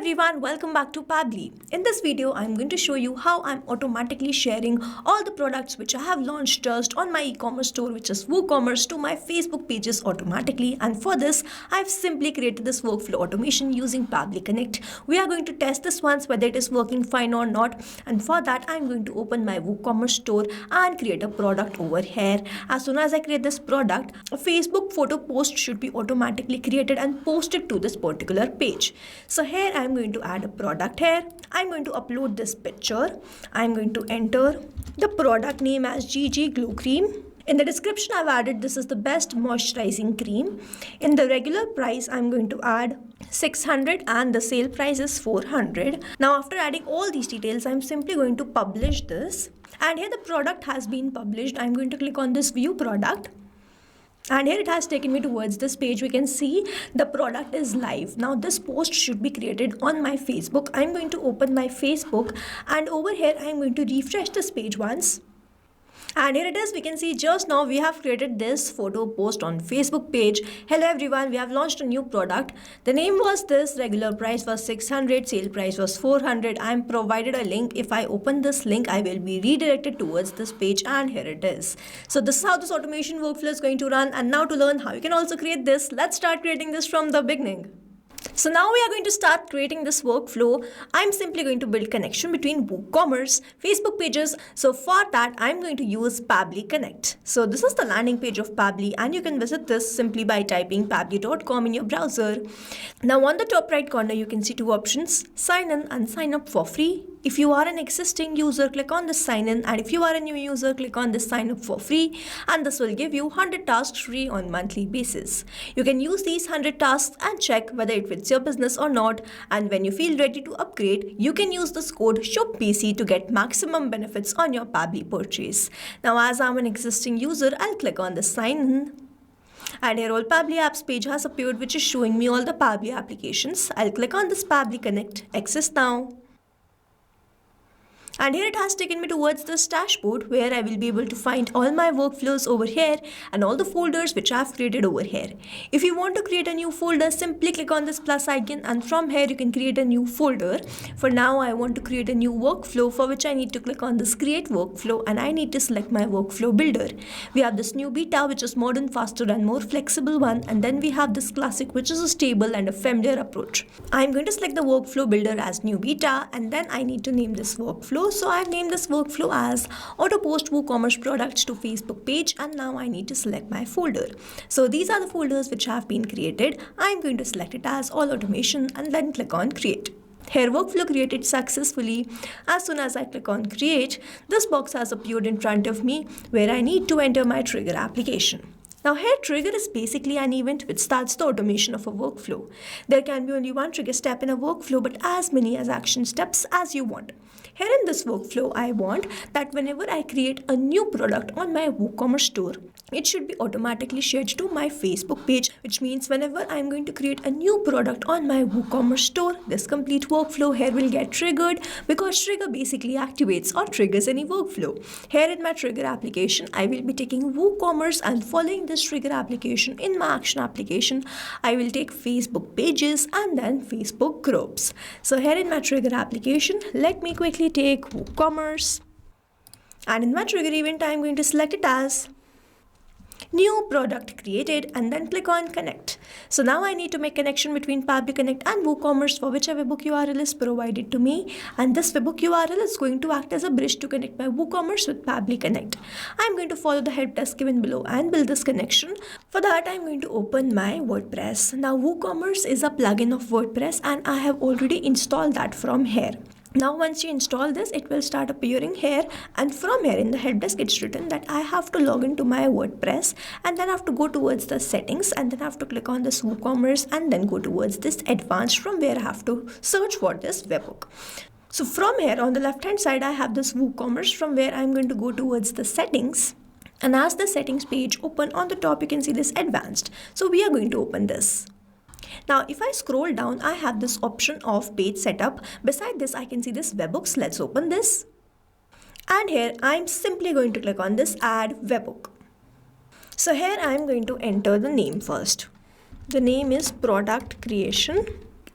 everyone, welcome back to Pabbly. In this video, I'm going to show you how I'm automatically sharing all the products which I have launched just on my e-commerce store, which is WooCommerce, to my Facebook pages automatically. And for this, I've simply created this workflow automation using Pabbly Connect. We are going to test this once whether it is working fine or not. And for that, I'm going to open my WooCommerce store and create a product over here. As soon as I create this product, a Facebook photo post should be automatically created and posted to this particular page. So here I'm going to add a product here. I'm going to upload this picture. I'm going to enter the product name as GG Glow Cream. In the description I've added this is the best moisturizing cream. In the regular price I'm going to add 600 and the sale price is 400. Now after adding all these details I'm simply going to publish this. And here the product has been published. I'm going to click on this view product. And here it has taken me towards this page. We can see the product is live. Now this post should be created on my Facebook. I'm going to open my Facebook and over here I'm going to refresh this page once. And here it is. We can see just now we have created this photo post on Facebook page. Hello everyone, we have launched a new product. The name was this, regular price was 600, sale price was 400. I am provided a link. If I open this link, I will be redirected towards this page and here it is. So this is how this automation workflow is going to run. And now to learn how you can also create this, let's start creating this from the beginning. So now we are going to start creating this workflow. I'm simply going to build connection between WooCommerce, Facebook pages. So for that, I'm going to use Pabbly Connect. So this is the landing page of Pabbly and you can visit this simply by typing pabbly.com in your browser. Now on the top right corner, you can see two options, sign in and sign up for free. If you are an existing user, click on this sign in, and if you are a new user, click on this sign up for free, and this will give you 100 tasks free on monthly basis. You can use these 100 tasks and check whether it fits your business or not, and when you feel ready to upgrade, you can use this code SHOPPC to get maximum benefits on your Pabbly purchase. Now as I'm an existing user, I'll click on the sign in. And here all Pabbly apps page has appeared, which is showing me all the Pabbly applications. I'll click on this Pabbly Connect, access now. And here it has taken me towards this dashboard where I will be able to find all my workflows over here and all the folders which I have created over here. If you want to create a new folder, simply click on this plus icon and from here you can create a new folder. For now, I want to create a new workflow for which I need to click on this create workflow and I need to select my workflow builder. We have this new beta which is modern, faster and more flexible one, and then we have this classic which is a stable and a familiar approach. I'm going to select the workflow builder as new beta and then I need to name this workflow. So I've named this workflow as auto post WooCommerce products to Facebook page and now I need to select my folder. So these are the folders which have been created. I'm going to select it as all automation and then click on create. Here workflow created successfully. As soon as I click on create, this box has appeared in front of me where I need to enter my trigger application. Now here trigger is basically an event which starts the automation of a workflow. There can be only one trigger step in a workflow but as many as action steps as you want. Here in this workflow, I want that whenever I create a new product on my WooCommerce store, it should be automatically shared to my Facebook page, which means whenever I'm going to create a new product on my WooCommerce store, this complete workflow here will get triggered because trigger basically activates or triggers any workflow. Here in my trigger application, I will be taking WooCommerce and following this trigger application in my action application, I will take Facebook pages and then Facebook groups. So here in my trigger application, let me quickly take WooCommerce and in my trigger event I'm going to select it as new product created and then click on connect. So now I need to make connection between Pabbly Connect and WooCommerce for which a webhook URL is provided to me, and this webhook URL is going to act as a bridge to connect my WooCommerce with Pabbly Connect. I'm going to follow the help desk given below and build this connection. For that I'm going to open my WordPress. Now WooCommerce is a plugin of WordPress and I have already installed that from here. Now once you install this, it will start appearing here and from here in the help desk it's written that I have to log into my WordPress and then I have to go towards the settings and then I have to click on this WooCommerce and then go towards this advanced from where I have to search for this webhook. So from here on the left hand side I have this WooCommerce from where I'm going to go towards the settings. And as the settings page open on the top you can see this advanced. So we are going to open this. Now if I scroll down, I have this option of page setup. Beside this, I can see this webhooks. Let's open this. And here I'm simply going to click on this add webhook. So here I'm going to enter the name first. The name is product creation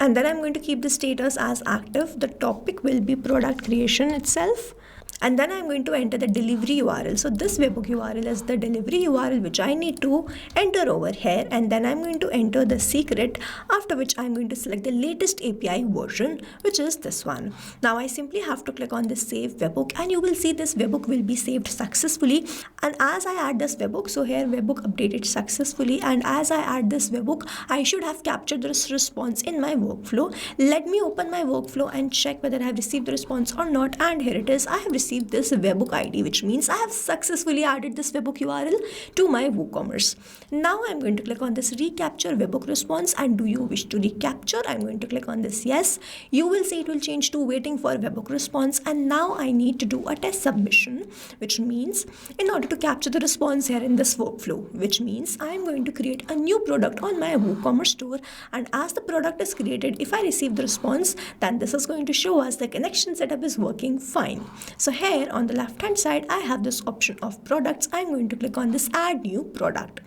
And then I'm going to keep the status as active. The topic will be product creation itself. And then I'm going to enter the delivery URL. So this webhook URL is the delivery URL which I need to enter over here. And then I'm going to enter the secret, after which I'm going to select the latest API version, which is this one. Now I simply have to click on this save webhook, and you will see this webhook will be saved successfully. And as I add this webhook, so here webhook updated successfully, and as I add this webhook, I should have captured this response in my workflow. Let me open my workflow and check whether I have received the response or not. And here it is. I have received this webhook ID, which means I have successfully added this webhook URL to my WooCommerce. Now I'm going to click on this recapture webhook response, and do you wish to recapture? I'm going to click on this yes. You will see it will change to waiting for webhook response, and now I need to do a test submission, which means in order to capture the response here in this workflow, which means I'm going to create a new product on my WooCommerce store, and as the product is created, if I receive the response, then this is going to show us the connection setup is working fine. So here on the left hand side, I have this option of products. I'm going to click on this add new product.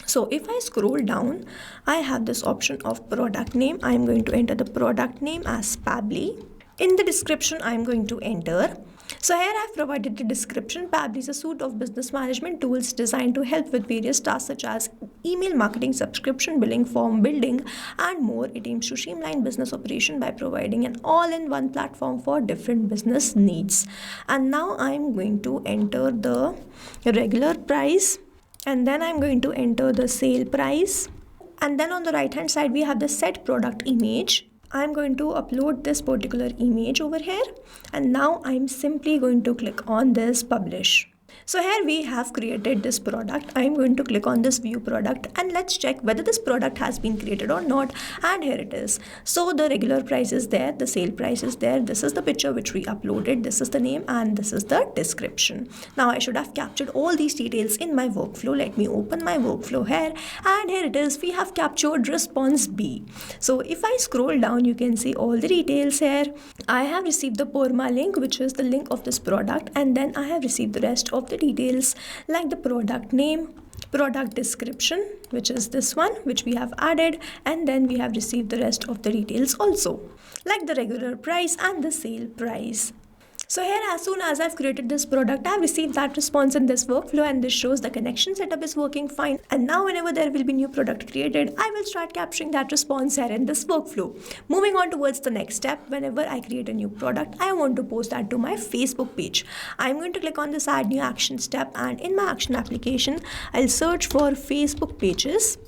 So if I scroll down, I have this option of product name. I'm going to enter the product name as Pabbly. In the description, I'm going to enter. So here I've provided the description. Pabbly is a suite of business management tools designed to help with various tasks such as email marketing, subscription billing, form building, and more. It aims to streamline business operation by providing an all-in-one platform for different business needs. And now I'm going to enter the regular price, and then I'm going to enter the sale price. And then on the right hand side, we have the set product image. I'm going to upload this particular image over here, and now I'm simply going to click on this publish. So here we have created this product. I'm going to click on this view product, and let's check whether this product has been created or not. And here it is. So the regular price is there, the sale price is there, this is the picture which we uploaded, this is the name, and this is the description. Now I should have captured all these details in my workflow. Let me open my workflow here, and here it is. We have captured response B. So if I scroll down, you can see all the details here. I have received the perma link, which is the link of this product, and then I have received the rest of the details like the product name, product description, which is this one which we have added, and then we have received the rest of the details also like the regular price and the sale price. So here, as soon as I've created this product, I've received that response in this workflow, and this shows the connection setup is working fine. And now whenever there will be new product created, I will start capturing that response here in this workflow. Moving on towards the next step, whenever I create a new product, I want to post that to my Facebook page. I'm going to click on this add new action step, and in my action application, I'll search for Facebook pages.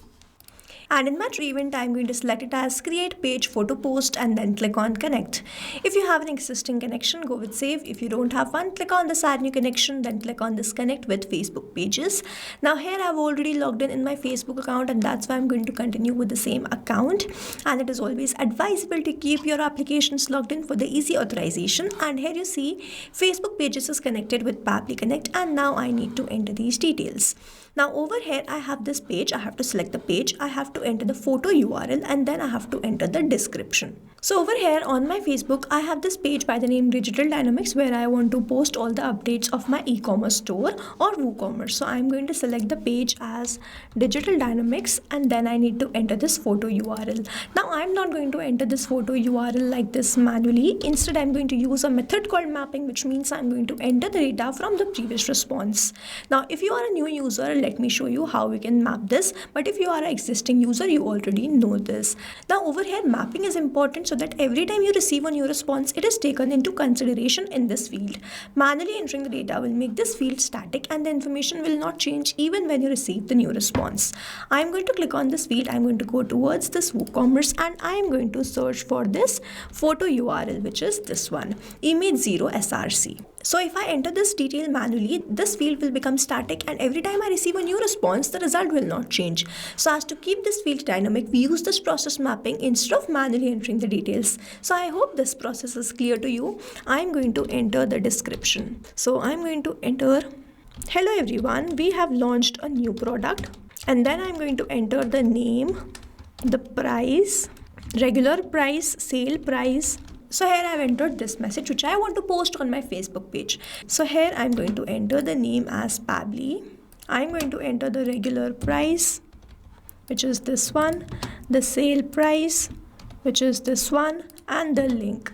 And in my tree event, I'm going to select it as create page photo post, and then click on connect. If you have an existing connection, go with save. If you don't have one, click on this add new connection, then click on this connect with Facebook pages. Now here I've already logged in my Facebook account, and that's why I'm going to continue with the same account. And it is always advisable to keep your applications logged in for the easy authorization. And here you see Facebook pages is connected with Pabbly Connect, and now I need to enter these details. Now over here, I have this page. I have to select the page. I have to enter the photo URL, and then I have to enter the description. So over here on my Facebook, I have this page by the name Digital Dynamics, where I want to post all the updates of my e-commerce store or WooCommerce. So I'm going to select the page as Digital Dynamics, and then I need to enter this photo URL. Now I'm not going to enter this photo URL like this manually. Instead, I'm going to use a method called mapping, which means I'm going to enter the data from the previous response. Now, if you are a new user, let me show you how we can map this. But if you are an existing user, you already know this. Now over here, mapping is important so that every time you receive a new response, it is taken into consideration in this field. Manually entering the data will make this field static, and the information will not change even when you receive the new response. I'm going to click on this field. I'm going to go towards this WooCommerce, and I'm going to search for this photo URL, which is this one, image0src. So if I enter this detail manually, this field will become static, and every time I receive a new response, the result will not change. So as to keep this field dynamic, we use this process mapping instead of manually entering the details. So I hope this process is clear to you. I'm going to enter the description. So I'm going to enter, hello everyone, we have launched a new product. And then I'm going to enter the name, the price, regular price, sale price. So here I've entered this message which I want to post on my Facebook page. So here I'm going to enter the name as Pabbly. I'm going to enter the regular price, which is this one, the sale price, which is this one, and the link.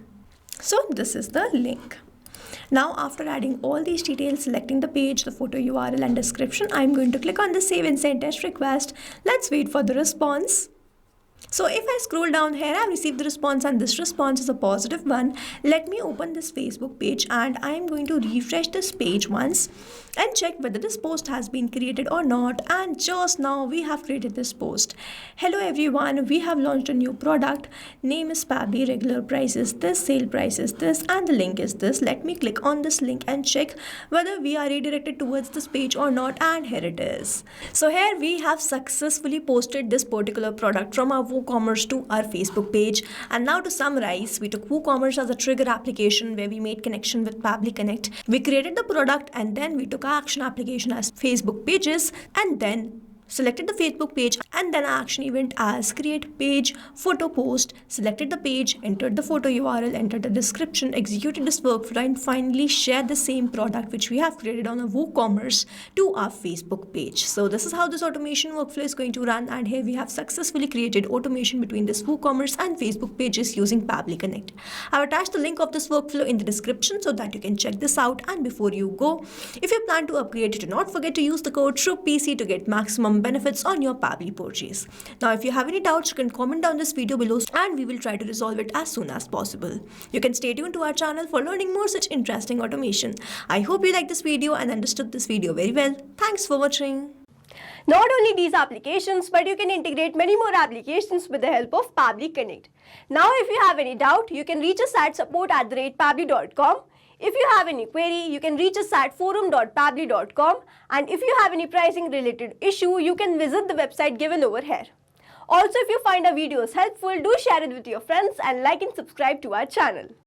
So this is the link. Now after adding all these details, selecting the page, the photo URL and description, I'm going to click on the save and send test request. Let's wait for the response. So if I scroll down here, I've received the response and this response is a positive one. Let me open this Facebook page and I am going to refresh this page once and check whether this post has been created or not. And just now we have created this post. Hello everyone, we have launched a new product. Name is Pabbly, regular price is this, sale price is this, and the link is this. Let me click on this link and check whether we are redirected towards this page or not, and here it is. So here we have successfully posted this particular product from our WooCommerce to our Facebook page. And now to summarize, we took WooCommerce as a trigger application where we made connection with Pabbly Connect. We created the product and then we took our action application as Facebook pages and then selected the Facebook page and then action event as create page, photo post, selected the page, entered the photo URL, entered the description, executed this workflow and finally shared the same product which we have created on a WooCommerce to our Facebook page. So this is how this automation workflow is going to run, and here we have successfully created automation between this WooCommerce and Facebook pages using Pabbly Connect. I've attached the link of this workflow in the description so that you can check this out. And before you go, if you plan to upgrade, do not forget to use the code TRUEPC to get maximum benefits on your Pabbly purchase. Now if you have any doubts, you can comment down this video below and we will try to resolve it as soon as possible. You can stay tuned to our channel for learning more such interesting automation. I hope you liked this video and understood this video very well. Thanks for watching. Not only these applications, but you can integrate many more applications with the help of Pabbly Connect. Now if you have any doubt, you can reach us at support@pabbly.com. If you have any query, you can reach us at forum.pabbly.com, and if you have any pricing related issue, you can visit the website given over here. Also, if you find our videos helpful, do share it with your friends and like and subscribe to our channel.